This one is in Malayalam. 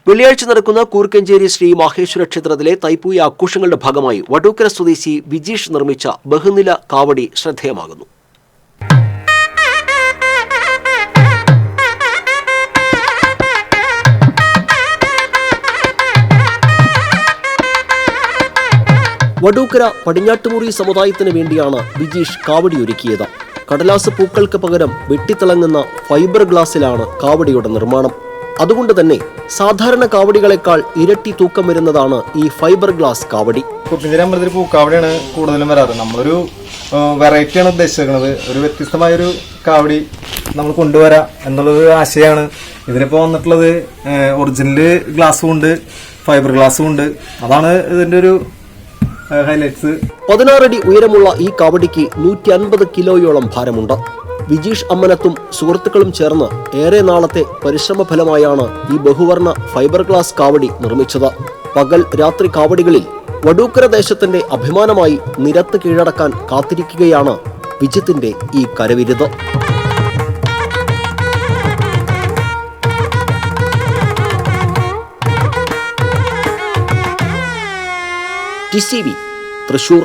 വെള്ളിയാഴ്ച നടക്കുന്ന കൂർക്കഞ്ചേരി ശ്രീ മഹേശ്വര ക്ഷേത്രത്തിലെ തൈപ്പൂയ ആഘോഷങ്ങളുടെ ഭാഗമായി വടൂക്കര സ്വദേശി വിജീഷ് നിർമ്മിച്ച ബഹുനില കാവടി ശ്രദ്ധേയമാകുന്നു. വടൂക്കര പടിഞ്ഞാട്ടുമുറി സമുദായത്തിന് വേണ്ടിയാണ് വിജീഷ് കാവടി ഒരുക്കിയത്. കടലാസ് പൂക്കൾക്ക് പകരം വെട്ടിത്തിളങ്ങുന്ന ഫൈബർ ഗ്ലാസിലാണ് കാവടിയുടെ നിർമ്മാണം. അതുകൊണ്ട് തന്നെ സാധാരണ കാവടികളെക്കാൾ ഇരട്ടി തൂക്കം വരുന്നതാണ് ഈ ഫൈബർ ഗ്ലാസ് കാവടി. കൂർക്കഞ്ചേരി അമ്പലത്തിൽ പൂക്കാവടിയാണ് കൂടുതലും വരാറ്. നമ്മളൊരു വെറൈറ്റിയാണ് ഉദ്ദേശിക്കുന്നത്. ഒരു വ്യത്യസ്തമായൊരു കാവടി നമ്മൾ കൊണ്ടുവരാം എന്നുള്ളൊരു ആശയമാണ്. ഇതിലിപ്പോൾ വന്നിട്ടുള്ളത് ഒറിജിനൽ ഗ്ലാസ്സും ഉണ്ട്, ഫൈബർ ഗ്ലാസ്സും ഉണ്ട്. അതാണ് ഇതിൻ്റെ ഒരു ഹൈലൈറ്റ്സ്. 16 അടി ഉയരമുള്ള ഈ കാവടിക്ക് 150 കിലോയോളം ഭാരമുണ്ട്. വിജീഷ് അമ്മനത്തും സുഹൃത്തുക്കളും ചേർന്ന് ഏറെ നാളത്തെ പരിശ്രമ ഫലമായാണ് ഈ ബഹുവർണ്ണ ഫൈബർ ഗ്ലാസ് കാവടി നിർമ്മിച്ചത്. പകൽ രാത്രി കാവടികളിൽ വടൂക്കര ദേശത്തിന്റെ അഭിമാനമായി നിരത്ത് കീഴടക്കാൻ കാത്തിരിക്കുകയാണ് വിജിത്തിന്റെ ഈ കരവിരുത്. TCV തൃശൂർ.